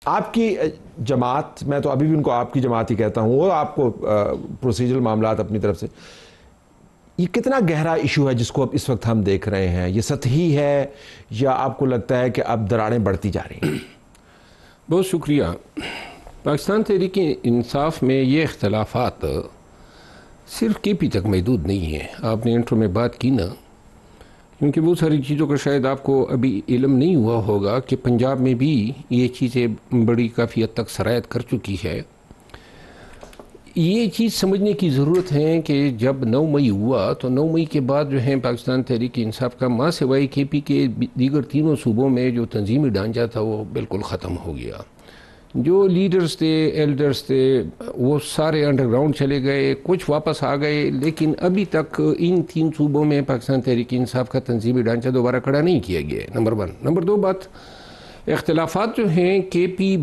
آپ کی جماعت، میں تو ابھی بھی ان کو آپ کی جماعت ہی کہتا ہوں، وہ آپ کو پروسیجرل معاملات اپنی طرف سے، یہ کتنا گہرا ایشو ہے جس کو اب اس وقت ہم دیکھ رہے ہیں؟ یہ سطحی ہے یا آپ کو لگتا ہے کہ اب دراڑیں بڑھتی جا رہی ہیں؟ بہت شکریہ۔ پاکستان تحریک انصاف میں یہ اختلافات صرف کے پی تک محدود نہیں ہیں۔ آپ نے انٹرو میں بات کی نا، کیونکہ بہت ساری چیزوں کا شاید آپ کو ابھی علم نہیں ہوا ہوگا کہ پنجاب میں بھی یہ چیزیں بڑی کافی حد تک سرایت کر چکی ہے۔ یہ چیز سمجھنے کی ضرورت ہے کہ جب 9 مئی ہوا تو 9 مئی کے بعد جو ہے پاکستان تحریک انصاف کا ماں سوائے کے پی کے دیگر تینوں صوبوں میں جو تنظیمی ڈھانچہ تھا وہ بالکل ختم ہو گیا۔ جو لیڈرز تھے، ایلڈرز تھے، وہ سارے انڈر گراؤنڈ چلے گئے، کچھ واپس آ گئے، لیکن ابھی تک ان 3 صوبوں میں پاکستان تحریک انصاف کا تنظیمی ڈھانچہ دوبارہ کھڑا نہیں کیا گیا ہے، نمبر 1۔ نمبر 2 بات، اختلافات جو ہیں کے پی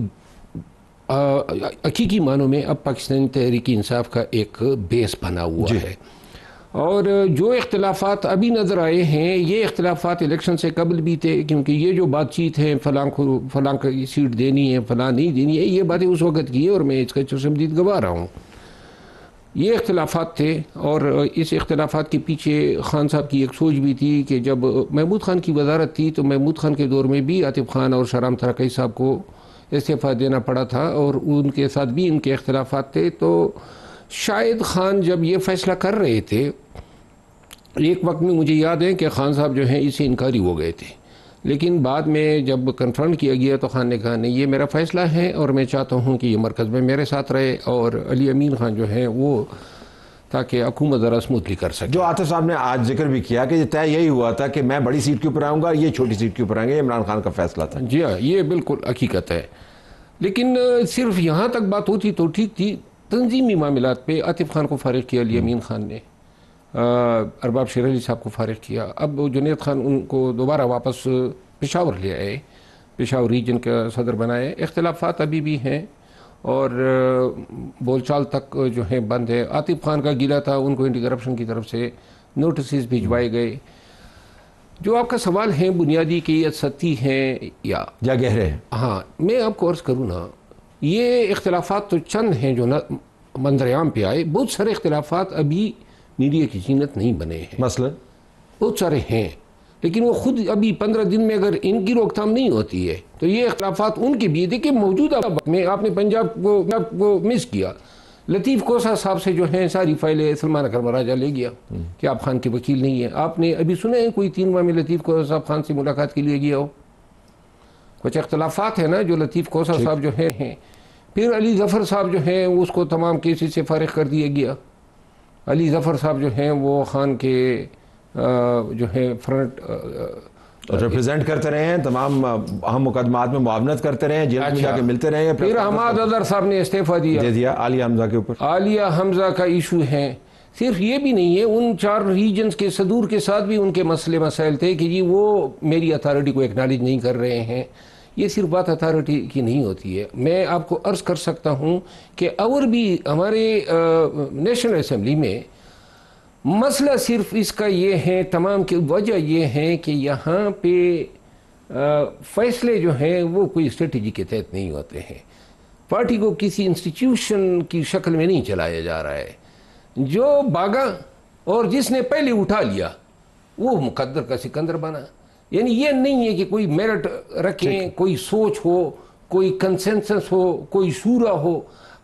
حقیقی معنوں میں اب پاکستان تحریک انصاف کا ایک بیس بنا ہوا ہے، اور جو اختلافات ابھی نظر آئے ہیں یہ اختلافات الیکشن سے قبل بھی تھے، کیونکہ یہ جو بات چیت ہے فلاں کو فلاں کا سیٹ دینی ہے، فلاں نہیں دینی ہے، یہ باتیں اس وقت کی ہے اور میں اس کا چشمدید گواہ رہا ہوں۔ یہ اختلافات تھے، اور اس اختلافات کے پیچھے خان صاحب کی ایک سوچ بھی تھی کہ جب محمود خان کی وزارت تھی تو محمود خان کے دور میں بھی عاطف خان اور شاہ رام ترکئی صاحب کو استعفیٰ دینا پڑا تھا، اور ان کے ساتھ بھی ان کے اختلافات تھے۔ تو شاید خان جب یہ فیصلہ کر رہے تھے، ایک وقت میں مجھے یاد ہے کہ خان صاحب جو ہیں اس سے انکاری ہو گئے تھے، لیکن بعد میں جب کنفرم کیا گیا تو خان نے کہا نہیں، یہ میرا فیصلہ ہے اور میں چاہتا ہوں کہ یہ مرکز میں میرے ساتھ رہے، اور علی امین خان جو ہیں وہ تاکہ حکومت ذرا سموتھلی کر سکے۔ جو عاطف صاحب نے آج ذکر بھی کیا کہ یہ طے یہی ہوا تھا کہ میں بڑی سیٹ کے اوپر آؤں گا، یہ چھوٹی سیٹ کے اوپر آئیں گے، یہ عمران خان کا فیصلہ تھا۔ جی ہاں، یہ بالکل حقیقت ہے، لیکن صرف یہاں تک بات ہوتی تو ٹھیک تھی۔ تنظیمی معاملات پہ عاطف خان کو فارغ کیا علی امین خان نے، ارباب شیر علی صاحب کو فارغ کیا، اب جنید خان ان کو دوبارہ واپس پشاور لے آئے، پشاور ریجن کا صدر بنائے۔ اختلافات ابھی بھی ہیں اور بول چال تک جو ہے بند ہے۔ عاطف خان کا گلہ تھا، ان کو اینٹی کرپشن کی طرف سے نوٹسز بھجوائے گئے۔ جو آپ کا سوال ہے بنیادی کہ یہ سطحی ہیں یا گہرے ہیں، ہاں، میں آپ کو عرض کروں نا، یہ اختلافات تو چند ہیں جو منظر عام پہ آئے، بہت سارے اختلافات ابھی میڈیا کی زینت نہیں بنے ہیں، مثلا بہت سارے ہیں، لیکن وہ خود ابھی 15 دن میں اگر ان کی روک تھام نہیں ہوتی ہے تو یہ اختلافات ان کے بھی دیکھیں۔ موجودہ وقت میں آپ نے پنجاب کو مس کیا، لطیف کوسا صاحب سے جو ہیں ساری فائلیں سلمان اکرم راجہ لے گیا کہ آپ خان کے وکیل نہیں ہیں۔ آپ نے ابھی سنا ہے کوئی 3 ماہ میں لطیف کوسا صاحب خان سے ملاقات کے لیے گیا ہو؟ کچھ اختلافات ہیں نا جو لطیف کوسا صاحب جو ہیں۔ پھر علی ظفر صاحب جو ہیں اس کو تمام کیسز سے فارغ کر دیا گیا۔ علی ظفر صاحب جو ہیں وہ خان کے جو ہے فرنٹ ریپرزینٹ کرتے رہے ہیں، تمام اہم مقدمات میں معاونت کرتے رہے ہیں، جیل میں جا کے ملتے رہے ہیں۔ پھر حماد اظہر صاحب نے استعفیٰ دے دیا عالیہ حمزہ کے اوپر۔ عالیہ حمزہ کا ایشو ہے، صرف یہ بھی نہیں ہے، ان 4 ریجنز کے صدور کے ساتھ بھی ان کے مسئلے مسائل تھے کہ جی وہ میری اتھارٹی کو ایکنالج نہیں کر رہے ہیں۔ یہ صرف بات اتھارٹی کی نہیں ہوتی ہے، میں آپ کو عرض کر سکتا ہوں کہ اور بھی ہمارے نیشنل اسمبلی میں مسئلہ صرف اس کا یہ ہے، تمام کی وجہ یہ ہے کہ یہاں پہ فیصلے جو ہیں وہ کوئی اسٹریٹجی کے تحت نہیں ہوتے ہیں، پارٹی کو کسی انسٹیٹیوشن کی شکل میں نہیں چلایا جا رہا ہے۔ جو بھاگا اور جس نے پہلے اٹھا لیا وہ مقدر کا سکندر بنا۔ یعنی یہ نہیں ہے کہ کوئی میرٹ رکھیں، کوئی سوچ ہو، کوئی کنسنسس ہو، کوئی شورا ہو،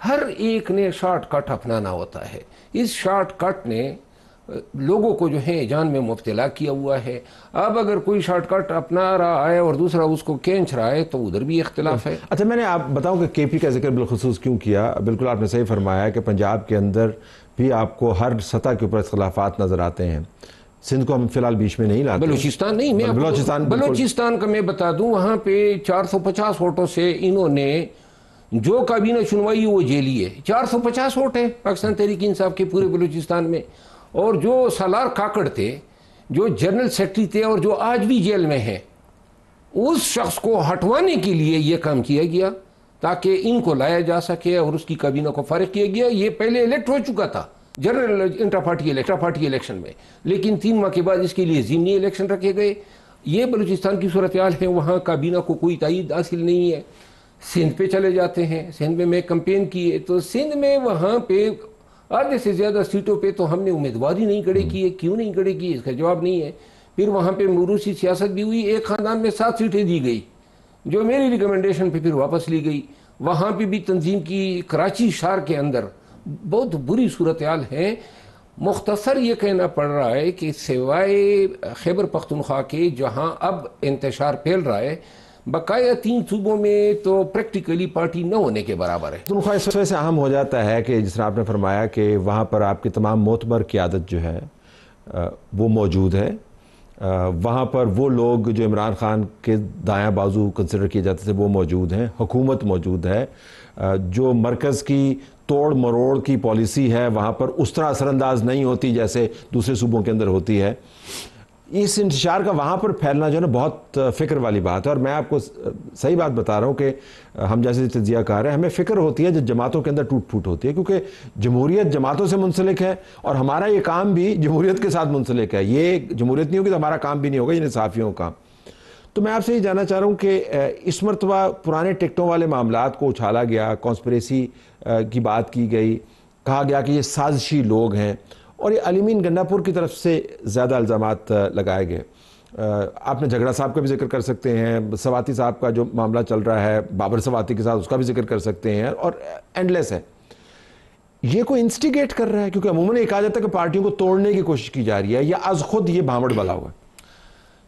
ہر ایک نے شارٹ کٹ اپنانا ہوتا ہے۔ اس شارٹ کٹ نے لوگوں کو جو ہے جان میں مبتلا کیا ہوا ہے۔ اب اگر کوئی شارٹ کٹ اپنا رہا ہے اور دوسرا اس کو کھینچ رہا ہے تو ادھر بھی اختلاف ہے۔ اچھا، میں نے آپ بتاؤں کہ کے پی کا ذکر بالخصوص کیوں کیا؟ بالکل آپ نے صحیح فرمایا کہ پنجاب کے اندر بھی آپ کو ہر سطح کے اوپر اختلافات نظر آتے ہیں۔ سندھ کو ہم فی الحال بیچ میں نہیں لاتے، بلوچستان نہیں، میں بلوچستان کا میں بتا دوں، وہاں پہ 450 ووٹوں سے انہوں نے جو کابینہ چنوائی وہ جیلی ہے۔ 450 ووٹ ہیں پاکستان تحریک انصاف کے پورے بلوچستان میں، اور جو سالار کاکڑ تھے، جو جنرل سیکرٹری تھے اور جو آج بھی جیل میں ہیں، اس شخص کو ہٹوانے کے لیے یہ کام کیا گیا تاکہ ان کو لایا جا سکے اور اس کی کابینہ کو فارغ کیا گیا۔ یہ پہلے الیکٹ ہو چکا تھا جنرل انٹرا پارٹی الیکشن میں، لیکن 3 ماہ کے بعد اس کے لیے ضمنی الیکشن رکھے گئے۔ یہ بلوچستان کی صورتحال ہے، وہاں کابینہ کو کوئی تائید حاصل نہیں ہے۔ سندھ پہ چلے جاتے ہیں. سندھ میں میں کمپین کیے تو سندھ میں وہاں پہ آدھے سے زیادہ سیٹوں پہ تو ہم نے امیدواری نہیں کھڑے کیے. کیوں نہیں کھڑے کیے اس کا جواب نہیں ہے. پھر وہاں پہ موروثی سیاست بھی ہوئی. ایک خاندان میں 7 سیٹیں دی گئی جو میری ریکمنڈیشن پہ پھر واپس لی گئی. وہاں پہ بھی تنظیم کی کراچی شہر کے اندر بہت بری صورتحال ہے. مختصر یہ کہنا پڑ رہا ہے کہ سوائے خیبر پختونخوا کے جہاں اب انتشار پھیل رہا ہے بقایا 3 صوبوں میں تو پریکٹیکلی پارٹی نہ ہونے کے برابر ہے. پختونخوا اس وجہ سے اہم ہو جاتا ہے کہ جس طرح آپ نے فرمایا کہ وہاں پر آپ کی تمام معتبر قیادت جو ہے وہ موجود ہے. وہاں پر وہ لوگ جو عمران خان کے دایاں بازو کنسیڈر کیے جاتے تھے وہ موجود ہیں. حکومت موجود ہے. جو مرکز کی توڑ مروڑ کی پالیسی ہے وہاں پر اس طرح اثر انداز نہیں ہوتی جیسے دوسرے صوبوں کے اندر ہوتی ہے. اس انتشار کا وہاں پر پھیلنا جو ہے نا بہت فکر والی بات ہے. اور میں آپ کو صحیح بات بتا رہا ہوں کہ ہم جیسے تجزیہ کار ہیں ہمیں فکر ہوتی ہے جب جماعتوں کے اندر ٹوٹ پھوٹ ہوتی ہے کیونکہ جمہوریت جماعتوں سے منسلک ہے اور ہمارا یہ کام بھی جمہوریت کے ساتھ منسلک ہے. یہ جمہوریت نہیں ہوگی تو ہمارا کام بھی نہیں ہوگا یعنی صحافیوں کا. تو میں آپ سے یہ جاننا چاہ رہا ہوں کہ اس مرتبہ پرانے ٹکٹوں والے معاملات کو اچھالا گیا, کانسپریسی کی بات کی گئی, کہا گیا کہ یہ سازشی لوگ ہیں اور یہ علی امین گنڈاپور کی طرف سے زیادہ الزامات لگائے گئے. آپ نے جھگڑا صاحب کا بھی ذکر کر سکتے ہیں, سواتی صاحب کا جو معاملہ چل رہا ہے بابر سواتی کے ساتھ اس کا بھی ذکر کر سکتے ہیں اور اینڈلیس ہے. یہ کوئی انسٹیگیٹ کر رہا ہے کیونکہ عموماً یہ کہا جاتا ہے کہ پارٹیوں کو توڑنے کی کوشش کی جا رہی ہے یا از خود یہ بھامڑ بلا ہوا ہے؟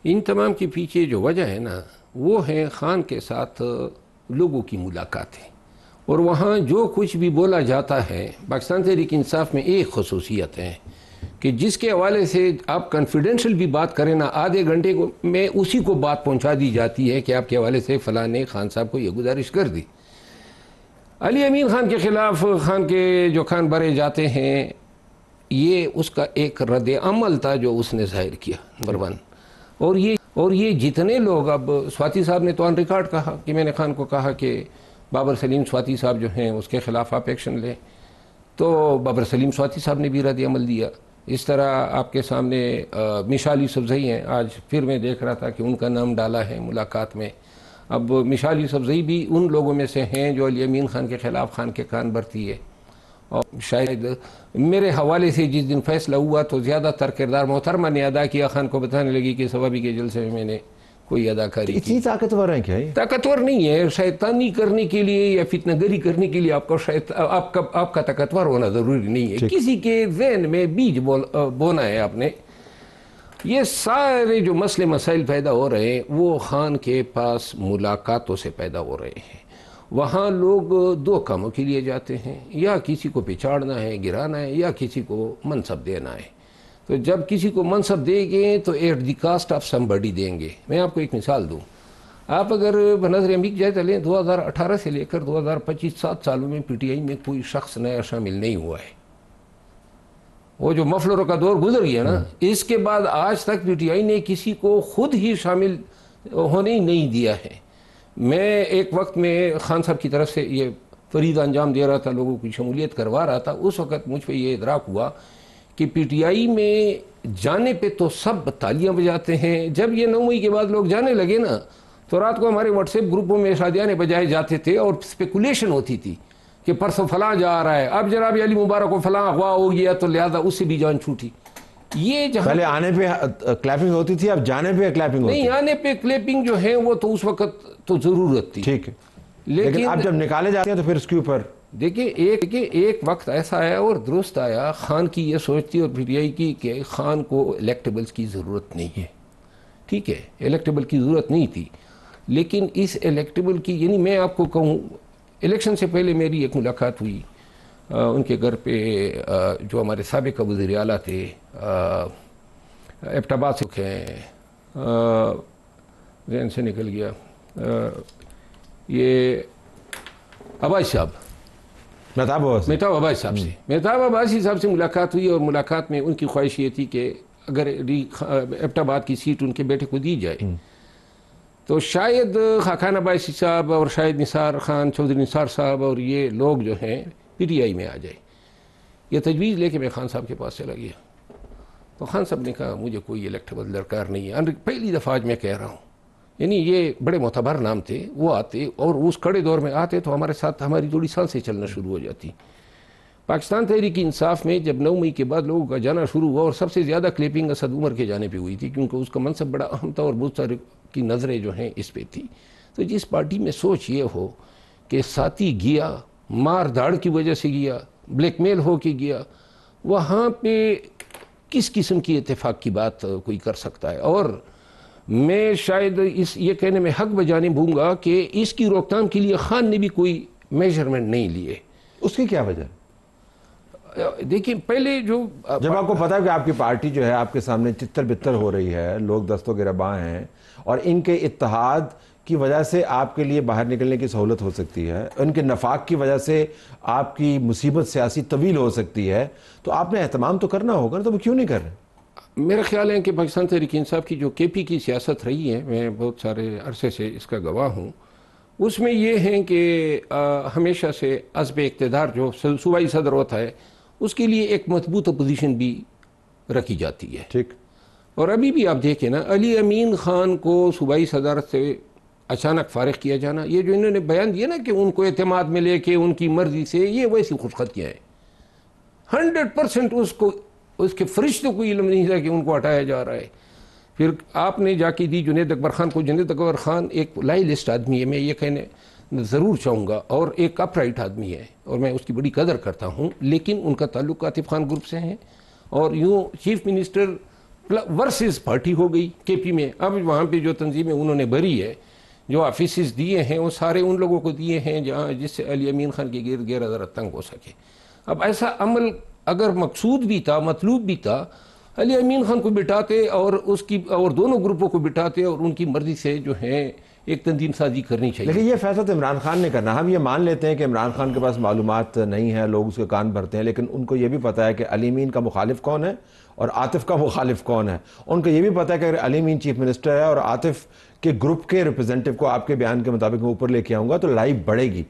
ان تمام کے پیچھے جو وجہ ہے نا وہ ہے خان کے ساتھ لوگوں کی ملاقاتیں. اور وہاں جو کچھ بھی بولا جاتا ہے پاکستان تحریک انصاف میں ایک خصوصیت ہے کہ جس کے حوالے سے آپ کنفیڈینشل بھی بات کریں نا آدھے گھنٹے کو میں اسی کو بات پہنچا دی جاتی ہے کہ آپ کے حوالے سے فلاں نے خان صاحب کو یہ گزارش کر دی. علی امین خان کے خلاف خان کے جو خان بھرے جاتے ہیں یہ اس کا ایک رد عمل تھا جو اس نے ظاہر کیا نمبر 1. اور یہ جتنے لوگ اب سواتی صاحب نے تو آن ریکارڈ کہا کہ میں نے خان کو کہا کہ بابر سلیم سواتی صاحب جو ہیں اس کے خلاف آپ ایکشن لیں, تو بابر سلیم سواتی صاحب نے بھی رد عمل دیا. اس طرح آپ کے سامنے مشال یوسفزئی ہیں, آج پھر میں دیکھ رہا تھا کہ ان کا نام ڈالا ہے ملاقات میں. اب مشال یوسفزئی بھی ان لوگوں میں سے ہیں جو علی امین خان کے خلاف خان کے کان بھرتی ہے. اور شاید میرے حوالے سے جس دن فیصلہ ہوا تو زیادہ تر کردار محترمہ نے ادا کیا. خان کو بتانے لگی کہ ثوابی کے جلسے میں نے کوئی اداکاری کی. اتنی طاقتور ہیں کیا یہ؟ طاقتور نہیں ہے, شیطانی کرنے کے لیے یا فتنہ گری کرنے کے لیے آپ کا طاقتور ہونا ضروری نہیں ہے. کسی کے ذہن میں بیج بونا ہے آپ نے. یہ سارے جو مسئلے مسائل پیدا ہو رہے ہیں وہ خان کے پاس ملاقاتوں سے پیدا ہو رہے ہیں. وہاں لوگ 2 کاموں کے لیے جاتے ہیں, یا کسی کو پچاڑنا ہے گرانا ہے یا کسی کو منصب دینا ہے. تو جب کسی کو منصب دیں گے تو at the cost of somebody دیں گے. میں آپ کو ایک مثال دوں, آپ اگر بنظر عمیق جائزہ لیں 2018 سے لے کر 2025 7 سالوں میں پی ٹی آئی میں کوئی شخص نیا شامل نہیں ہوا ہے. وہ جو مفلروں کا دور گزر گیا نا اس کے بعد آج تک پی ٹی آئی نے کسی کو خود ہی شامل ہونے ہی نہیں دیا ہے. میں ایک وقت میں خان صاحب کی طرف سے یہ فرید انجام دے رہا تھا, لوگوں کی شمولیت کروا رہا تھا. اس وقت مجھ پہ یہ ادراک ہوا کہ پی ٹی آئی میں جانے پہ تو سب تالیاں بجاتے ہیں. جب یہ 9 مئی کے بعد لوگ جانے لگے نا تو رات کو ہمارے واٹس ایپ گروپوں میں شادیانے بجائے جاتے تھے اور اسپیکولیشن ہوتی تھی کہ پرسوں فلاں جا رہا ہے, اب جناب علی مبارک کو فلاں اغوا ہو گیا تو لہذا اس سے بھی جان چھوٹی. یہ جہاں پہلے آنے پہ کلیپنگ ہوتی تھی, اب جانے پہ کلیپنگ ہوتی ہے. نہیں, آنے پہ کلیپنگ جو ہے وہ تو اس وقت تو ضرورت تھی. ٹھیک ہے, لیکن اب جب نکالے جاتے ہیں تو پھر اس کے اوپر دیکھیں ایک وقت ایسا آیا اور درست آیا, خان کی یہ سوچ تھی اور پی ٹی آئی کی کہ خان کو الیکٹیبلز کی ضرورت نہیں ہے. ٹھیک ہے, الیکٹیبل کی ضرورت نہیں تھی, لیکن اس الیکٹیبل کی یعنی میں آپ کو کہوں الیکشن سے پہلے میری ایک ملاقات ہوئی ان کے گھر پہ, جو ہمارے سابق وزیر اعلیٰ تھے ایبٹ سے ہیں, ذہن سے نکل گیا, یہ عباسی صاحب, مہتاب عباسی صاحب سے ملاقات ہوئی. اور ملاقات میں ان کی خواہش یہ تھی کہ اگر ایبٹ آباد کی سیٹ ان کے بیٹے کو دی جائے تو شاید خاقان عباسی صاحب اور شاید نثار خان, چودھری نثار صاحب اور یہ لوگ جو ہیں پی ٹی آئی میں آ جائے. یہ تجویز لے کے میں خان صاحب کے پاس چلا گیا تو خان صاحب نے کہا مجھے کوئی الیکٹیبل درکار نہیں ہے. پہلی دفعہ آج میں کہہ رہا ہوں یعنی یہ بڑے معتبر نام تھے، وہ آتے اور اس کڑے دور میں آتے تو ہمارے ساتھ ہماری تھوڑی سانسیں چلنا شروع ہو جاتی. پاکستان تحریک انصاف میں جب 9 مئی کے بعد لوگوں کا جانا شروع ہوا، اور سب سے زیادہ کلیپنگ اسد عمر کے جانے پہ ہوئی تھی کیونکہ اس کا منصب بڑا اہم تھا اور بہت سارے کی نظریں جو ہیں اس پہ تھی. تو جس پارٹی میں سوچ یہ ہو کہ ساتھی گیا، مار دھاڑ کی وجہ سے گیا، بلیک میل ہو کے گیا، وہاں پہ کس قسم کی اتفاق کی بات کوئی کر سکتا ہے؟ اور میں شاید یہ کہنے میں حق بجانب ہوں گا کہ اس کی روک تھام کے لیے خان نے بھی کوئی میجرمنٹ نہیں لیے. اس کی کیا وجہ؟ دیکھیں پہلے جب آپ کو پتا ہے کہ آپ کی پارٹی جو ہے آپ کے سامنے چتر بتر ہو رہی ہے، لوگ دست و گریباں ہیں، اور ان کے اتحاد کی وجہ سے آپ کے لیے باہر نکلنے کی سہولت ہو سکتی ہے، ان کے نفاق کی وجہ سے آپ کی مصیبت سیاسی طویل ہو سکتی ہے، تو آپ نے اہتمام تو کرنا ہوگا نا، تو وہ کیوں نہیں کر رہے؟ میرا خیال ہے کہ پاکستان تحریک انصاف کی جو کے پی کی سیاست رہی ہے، میں بہت سارے عرصے سے اس کا گواہ ہوں، اس میں یہ ہے کہ ہمیشہ سے حزب اقتدار جو صوبائی صدر ہوتا ہے اس کے لیے ایک مضبوط اپوزیشن بھی رکھی جاتی ہے. ٹھیک. اور ابھی بھی آپ دیکھیں نا، علی امین خان کو صوبائی صدارت سے اچانک فارغ کیا جانا، یہ جو انہوں نے بیان دیا نا کہ ان کو اعتماد میں لے کے ان کی مرضی سے، یہ ویسی خوشخطیاں ہیں. 100% اس کے فرشتوں کو علم نہیں تھا کہ ان کو ہٹایا جا رہا ہے. پھر آپ نے جا کے دی جنید اکبر خان کو. جنید اکبر خان ایک لائلسٹ آدمی ہے، میں یہ کہنے ضرور چاہوں گا، اور ایک اپ رائٹ آدمی ہے اور میں اس کی بڑی قدر کرتا ہوں، لیکن ان کا تعلق آتف خان گروپ سے ہیں. اور یوں چیف منسٹر ورسز پارٹی ہو گئی کے پی میں. اب وہاں پہ جو تنظیمیں انہوں نے بھری ہے، جو آفیسز دیے ہیں، وہ سارے ان لوگوں کو دیے ہیں جس سے علی امین خان کے گرد گیرا ذرا تنگ ہو سکے. اب ایسا عمل اگر مقصود بھی تھا، مطلوب بھی تھا، علی امین خان کو بٹھاتے اور دونوں گروپوں کو بٹھاتے اور ان کی مرضی سے جو ہے ایک تنظیم سازی کرنی چاہیے. لیکن یہ فیصلہ تو عمران خان نے کرنا. ہم یہ مان لیتے ہیں کہ عمران خان کے پاس معلومات نہیں ہے، لوگ اس کے کان بھرتے ہیں، لیکن ان کو یہ بھی پتا ہے کہ علی امین کا مخالف کون ہے اور عاطف کا مخالف کون ہے. ان کو یہ بھی پتا ہے کہ اگر علی امین چیف منسٹر ہے اور عاطف کے گروپ کے ریپرزینٹیو کو آپ کے بیان کے مطابق میں اوپر لے کے آؤں گا تو لڑائی بڑھے گی.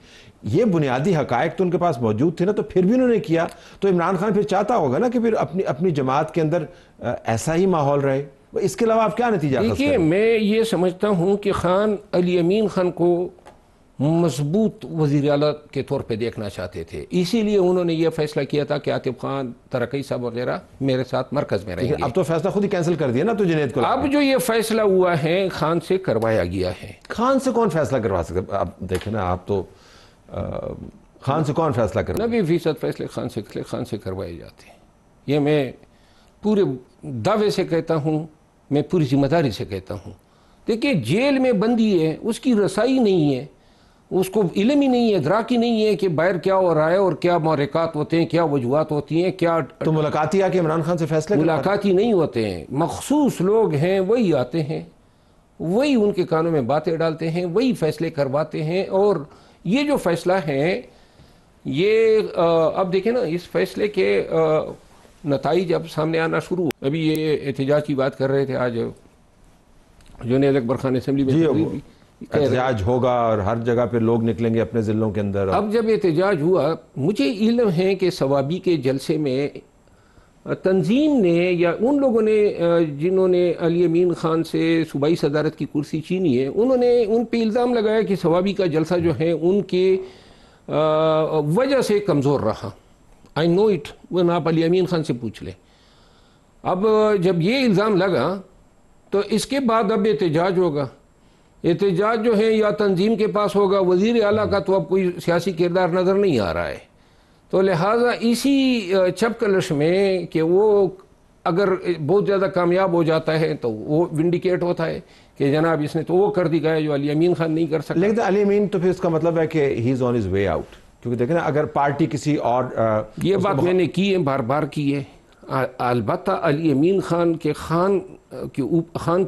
یہ بنیادی حقائق تو ان کے پاس موجود تھے نا، تو پھر بھی انہوں نے کیا. تو عمران خان پھر چاہتا ہوگا نا کہ پھر اپنی جماعت کے اندر ایسا ہی ماحول رہے. اس کے علاوہ آپ کیا نتیجہ خاص کریں؟ دیکھیے، میں یہ سمجھتا ہوں کہ خان علی امین خان کو مضبوط وزیر اعلیٰ کے طور پہ دیکھنا چاہتے تھے، اسی لیے انہوں نے یہ فیصلہ کیا تھا کہ عاطف خان، ترقی صاحب وغیرہ میرے ساتھ مرکز میں رہیں گے. اب تو فیصلہ خود ہی کینسل کر دیا نا تو جنید کو. اب جو یہ فیصلہ ہوا ہے خان سے کروایا گیا ہے. خان سے کون فیصلہ کروا سکتا؟ آپ دیکھیں نا، آپ تو خان سے کون فیصلہ کروا؟ 90% فیصلے خان سے کروائے جاتے ہیں. یہ میں پورے دعوے سے کہتا ہوں، میں پوری ذمہ داری سے کہتا ہوں. دیکھیں، جیل میں بندی ہے، اس کی رسائی نہیں ہے، اس کو علم ہی نہیں ہے، ادراک ہی نہیں ہے کہ باہر کیا ہو رہا ہے اور کیا محرکات ہوتے ہیں، کیا وجوہات ہوتی ہیں، کیا. تو ملاقاتی آ کے عمران خان سے فیصلے ملاقاتی نہیں ہوتے ہیں، مخصوص لوگ ہیں وہی آتے ہیں، وہی ان کے کانوں میں باتیں ڈالتے ہیں، وہی فیصلے کرواتے ہیں. اور یہ جو فیصلہ ہے، یہ اب دیکھیں نا، اس فیصلے کے نتائج اب سامنے آنا شروع. ابھی یہ احتجاج کی بات کر رہے تھے، آج جنید اکبر خان اسمبلی میں احتجاج ہوگا اور ہر جگہ پہ لوگ نکلیں گے اپنے ضلعوں کے اندر. اب جب احتجاج ہوا، مجھے علم ہے کہ ثوابی کے جلسے میں تنظیم نے یا ان لوگوں نے جنہوں نے علی امین خان سے صوبائی صدارت کی کرسی چھینی ہے، انہوں نے ان پہ الزام لگایا کہ ثوابی کا جلسہ جو ہے ان کے وجہ سے کمزور رہا. آئی نو اٹ، وہ آپ علی امین خان سے پوچھ لیں. اب جب یہ الزام لگا تو اس کے بعد اب احتجاج ہوگا. احتجاج جو ہے یا تنظیم کے پاس ہوگا، وزیر اعلیٰ کا تو اب کوئی سیاسی کردار نظر نہیں آ رہا ہے. تو لہٰذا اسی چپ کلش میں کہ وہ اگر بہت زیادہ کامیاب ہو جاتا ہے تو وہ ونڈیکیٹ ہوتا ہے کہ جناب اس نے تو وہ کر دیا ہے جو علی امین خان نہیں کر سکتا. لیکن علی امین تو پھر اس کا مطلب ہے کہ ہی از آن ہز وے آؤٹ، کیونکہ دیکھیں نا، اگر پارٹی کسی اور یہ بات میں نے کی ہے، بار بار کی ہے. البتہ علی امین خان کی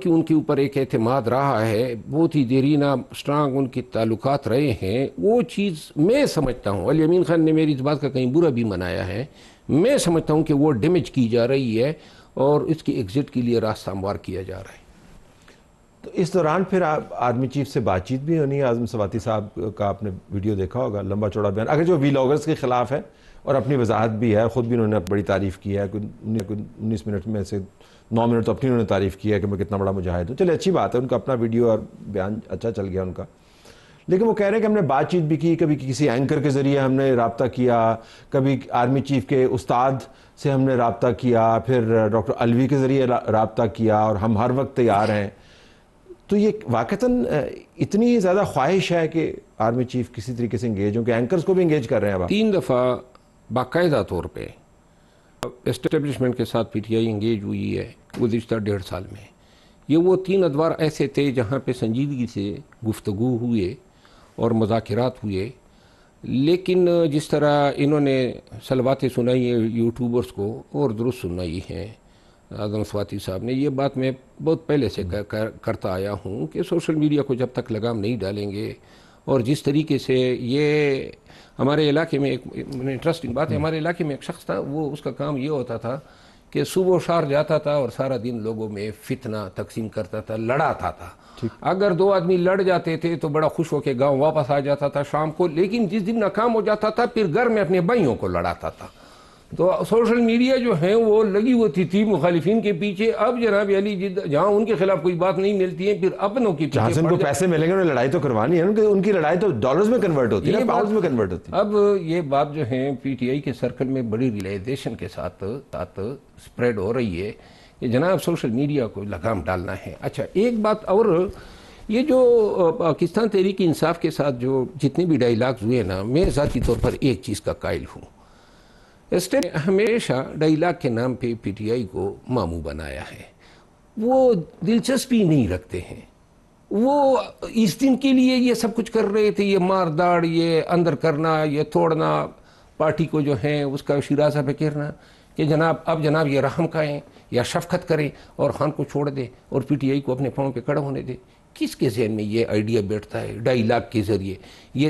ان کے اوپر ایک اعتماد رہا ہے، بہت ہی دیرینہ اسٹرانگ ان کے تعلقات رہے ہیں. وہ چیز میں سمجھتا ہوں، علی امین خان نے میری اس بات کا کہیں برا بھی منایا ہے، میں سمجھتا ہوں کہ وہ ڈیمیج کی جا رہی ہے اور اس کی ایگزٹ کے لیے راستہ ہموار کیا جا رہا ہے. تو اس دوران پھر آرمی چیف سے بات چیت بھی ہونی ہے؟ اعظم سواتی صاحب کا آپ نے ویڈیو دیکھا ہوگا، لمبا چوڑا بیان، اگر جو ویلاگرز کے خلاف ہے اور اپنی وضاحت بھی ہے، خود بھی انہوں نے بڑی تعریف کی ہے، 19 منٹ میں سے 9 منٹ تو اپنی انہوں نے تعریف کی ہے کہ میں کتنا بڑا مجاہد ہوں. چلے اچھی بات ہے، ان کا اپنا ویڈیو اور بیان اچھا چل گیا ان کا. لیکن وہ کہہ رہے ہیں کہ ہم نے بات چیت بھی کی، کبھی کسی اینکر کے ذریعے ہم نے رابطہ کیا، کبھی آرمی چیف کے استاد سے ہم نے رابطہ کیا، پھر ڈاکٹر الوی کے ذریعے رابطہ کیا، اور ہم ہر وقت تیار ہیں. تو یہ واقعتاً اتنی زیادہ خواہش ہے کہ آرمی چیف کسی طریقے سے انگیج ہوں، کہ اینکرز کو بھی انگیج کر رہے ہیں. اب 3 دفعہ باقاعدہ طور پہ اسٹیبلشمنٹ کے ساتھ پی ٹی آئی انگیج ہوئی ہے گزشتہ 1.5 سال میں. یہ وہ 3 ادوار ایسے تھے جہاں پہ سنجیدگی سے گفتگو ہوئے اور مذاکرات ہوئے. لیکن جس طرح انہوں نے صلواتیں سنائی ہیں یوٹیوبرز کو اور درست سنائی ہیں اعظم سواتی صاحب نے، یہ بات میں بہت پہلے سے کرتا آیا ہوں کہ سوشل میڈیا کو جب تک لگام نہیں ڈالیں گے، اور جس طریقے سے یہ ہمارے علاقے میں ایک انٹرسٹنگ بات ہے، ہمارے علاقے میں ایک شخص تھا، وہ اس کا کام یہ ہوتا تھا کہ صبح و شار جاتا تھا اور سارا دن لوگوں میں فتنہ تقسیم کرتا تھا، لڑاتا تھا. اگر 2 آدمی لڑ جاتے تھے تو بڑا خوش ہو کے گاؤں واپس آ جاتا تھا شام کو، لیکن جس دن ناکام ہو جاتا تھا پھر گھر میں اپنے بھائیوں کو لڑاتا تھا. تو سوشل میڈیا جو ہے وہ لگی ہوتی تھی مخالفین کے پیچھے. اب جناب علی جہاں ان کے خلاف کوئی بات نہیں ملتی ہے، پھر اپنوں کی جہاں سے ان کو پیسے ملیں گے انہیں لڑائی تو کروانی ہے، ان کی لڑائی تو ڈالرز میں کنورٹ ہوتی ہے، پاؤنڈز میں کنورٹ ہوتی ہے. اب یہ بات جو ہے پی ٹی آئی کے سرکل میں بڑی ریلائزیشن کے ساتھ سپریڈ ہو رہی ہے کہ جناب سوشل میڈیا کو لگام ڈالنا ہے. اچھا ایک بات اور، یہ جو پاکستان تحریک انصاف کے ساتھ جو جتنے بھی ڈائیلاگز ہوئے نا، میں ذاتی طور پر ایک چیز کا قائل ہوں، ہمیشہ ڈائیلاگ کے نام پہ پی ٹی آئی کو ماموں بنایا ہے. وہ دلچسپی نہیں رکھتے ہیں، وہ اس دن کے لیے یہ سب کچھ کر رہے تھے، یہ مار داڑ، یہ اندر کرنا، یہ توڑنا، پارٹی کو جو ہے اس کا شیرازہ بکھیرنا کہ جناب اب جناب یہ رحم کھائیں یا شفقت کریں اور خان کو چھوڑ دیں اور پی ٹی آئی کو اپنے پاؤں پہ کھڑا ہونے دیں. کس کے ذہن میں یہ آئیڈیا بیٹھتا ہے ڈائیلاگ کے ذریعے؟ یہ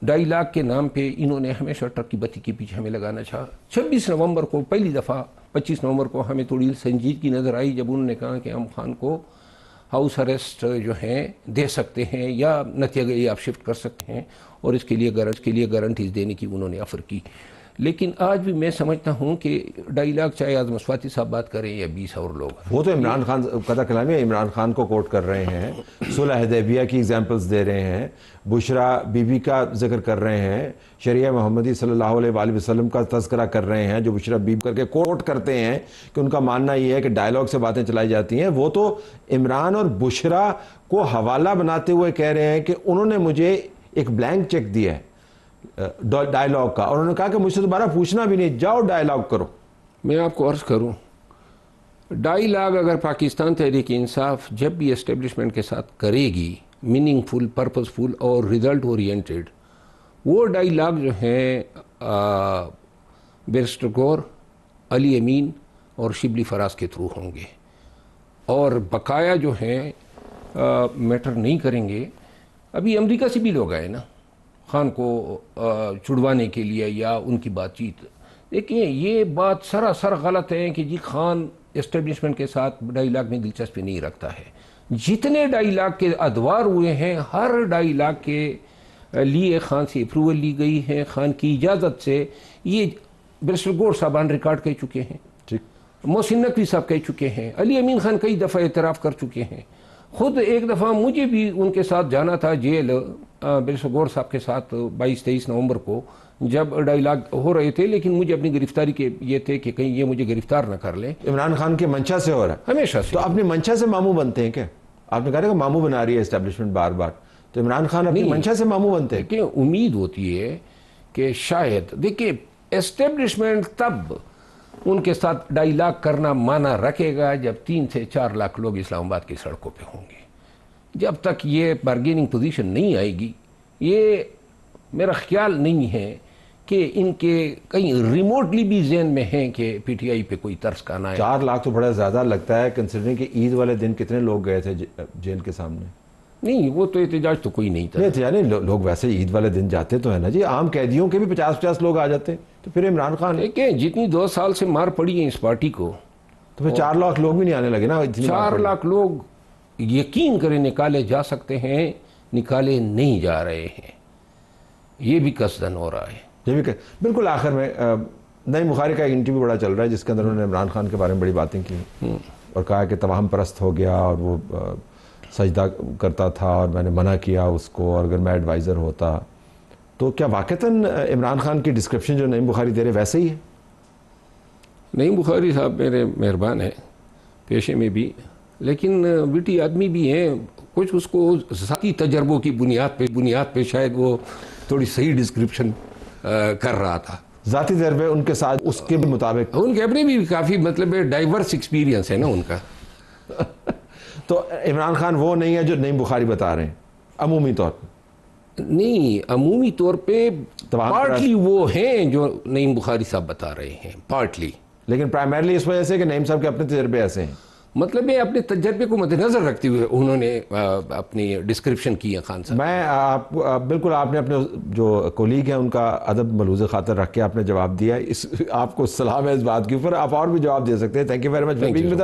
ڈائیلاگ کے نام پہ انہوں نے ہمیشہ ٹرک کی بتی کے پیچھے ہمیں لگانا چاہا. 26 نومبر کو پہلی دفعہ 25 نومبر کو ہمیں تھوڑی سنجیدگی نظر آئی جب انہوں نے کہا کہ ہم خان کو ہاؤس اریسٹ جو ہیں دے سکتے ہیں یا نتیجہ آپ شفٹ کر سکتے ہیں، اور اس کے لیے گارنٹیز دینے کی انہوں نے آفر کی. لیکن آج بھی میں سمجھتا ہوں کہ ڈائیلاگ چاہے اعظم سواتی صاحب بات کریں یا 20 اور لوگ، وہ تو عمران خان قطع کلامی ہے، عمران خان کو کوٹ کر رہے ہیں، صلح حدیبیہ کی ایگزامپلز دے رہے ہیں، بشرا بی بی کا ذکر کر رہے ہیں، شریعہ محمدی صلی اللہ علیہ وآلہ وسلم کا تذکرہ کر رہے ہیں، جو بشرا بی بی کر کے کوٹ کرتے ہیں کہ ان کا ماننا یہ ہے کہ ڈائیلاگ سے باتیں چلائی جاتی ہیں. وہ تو عمران اور بشرا کو حوالہ بناتے ہوئے کہہ رہے ہیں کہ انہوں نے مجھے ایک بلینک چیک دیا ہے ڈائیلاگ کا، اور انہوں نے کہا کہ مجھ سے دوبارہ پوچھنا بھی نہیں، جاؤ ڈائیلاگ کرو. میں آپ کو عرض کروں، ڈائیلاگ اگر پاکستان تحریک انصاف جب بھی اسٹیبلشمنٹ کے ساتھ کرے گی میننگ فل، پرپز فل اور ریزلٹ اورینٹیڈ، وہ ڈائیلاگ جو ہیں بیرسٹر گور، علی امین اور شبلی فراز کے تھرو ہوں گے، اور بقایا جو ہیں میٹر نہیں کریں گے. ابھی امریکہ سے بھی لوگ آئے نا خان کو چھڑوانے کے لیے یا ان کی بات چیت. دیکھیں یہ بات سراسر غلط ہے کہ جی خان اسٹیبلشمنٹ کے ساتھ ڈائیلاگ میں دلچسپی نہیں رکھتا ہے. جتنے ڈائیلاگ کے ادوار ہوئے ہیں ہر ڈائیلاگ کے لیے خان سے اپروول لی گئی ہے، خان کی اجازت سے. یہ بیرسٹر گور صاحبان ریکارڈ کر چکے ہیں، محسن نقوی صاحب کہہ چکے ہیں، علی امین خان کئی دفعہ اعتراف کر چکے ہیں. خود ایک دفعہ مجھے بھی ان کے ساتھ جانا تھا جیل بیرسٹر گور صاحب کے ساتھ 22-23 نومبر کو جب ڈائیلاگ ہو رہے تھے، لیکن مجھے اپنی گرفتاری کے یہ تھے کہ کہیں یہ مجھے گرفتار نہ کر لیں. عمران خان کے منشا سے ہو رہا ہے ہمیشہ سے. تو اپنی منشا سے ماموں بنتے ہیں کیا؟ آپ نے کہا کہ ماموں بنا رہی ہے اسٹیبلشمنٹ بار بار، تو عمران خان اپنی منشا سے ماموں بنتے ہیں. کہ امید ہوتی ہے کہ شاید دیکھیں اسٹیبلشمنٹ تب ان کے ساتھ ڈائیلاگ کرنا مانا رکھے گا جب 3 سے 4 لاکھ لوگ اسلام آباد کی سڑکوں پہ ہوں گے. جب تک یہ بارگیننگ پوزیشن نہیں آئے گی، یہ میرا خیال نہیں ہے کہ ان کے کہیں ریموٹلی بھی ذہن میں ہیں کہ پی ٹی آئی پہ کوئی ترس کا نہ ہے. 4 لاکھ تو بڑا زیادہ لگتا ہے کنسیڈرنگ کہ عید والے دن کتنے لوگ گئے تھے جیل کے سامنے. نہیں وہ تو احتجاج تو کوئی نہیں تھا. نہیں لوگ ویسے عید والے دن جاتے تو ہے نا جی، عام قیدیوں کے بھی 50-50 لوگ آ جاتے. تو پھر عمران خان دیکھیں جتنی 2 سال سے مار پڑی ہے اس پارٹی کو، تو پھر 4 لاکھ لوگ بھی نہیں آنے لگے نا. 4 لاکھ لوگ یقین کریں نکالے جا سکتے ہیں، نکالے نہیں جا رہے ہیں، یہ بھی قصدن ہو رہا ہے۔ یہ بھی بالکل آخر میں نعیم بخاری کا ایک انٹرویو بڑا چل رہا ہے جس کے اندر انہوں نے عمران خان کے بارے میں بڑی باتیں کی اور کہا کہ توہم پرست ہو گیا اور وہ سجدہ کرتا تھا اور میں نے منع کیا اس کو، اور اگر میں ایڈوائزر ہوتا تو کیا واقعتاً عمران خان کی ڈسکرپشن جو نعیم بخاری دے رہے ویسے ہی ہے؟ نعیم بخاری صاحب میرے مہربان ہیں پیشے میں بھی، لیکن وٹی آدمی بھی ہیں، کچھ اس کو ذاتی تجربوں کی بنیاد پہ شاید وہ تھوڑی صحیح ڈسکرپشن کر رہا تھا۔ ذاتی تجربے ان کے ساتھ اس کے مطابق ان کے اپنے بھی کافی مطلب ڈائیورس ایکسپیرینس ہے نا ان کا۔ تو عمران خان وہ نہیں ہے جو نعیم بخاری بتا رہے ہیں عمومی طور پر؟ نہیں، عمومی طور پہ پارٹلی وہ ہیں جو نعیم بخاری صاحب بتا رہے ہیں، پارٹلی، لیکن پرائمرلی اس وجہ سے کہ نعیم صاحب کے اپنے تجربے ایسے ہیں۔ مطلب ہے اپنے تجربے کو مد نظر رکھتے ہوئے انہوں نے اپنی ڈسکرپشن کی ہے خان صاحب۔ میں بالکل آپ نے اپنے جو کولیگ ہیں ان کا ادب ملحوظ خاطر رکھ کے آپ نے جواب دیا، آپ کو سلام ہے اس بات کے اوپر، آپ اور بھی جواب دے سکتے ہیں۔ Thank you very much for being with us.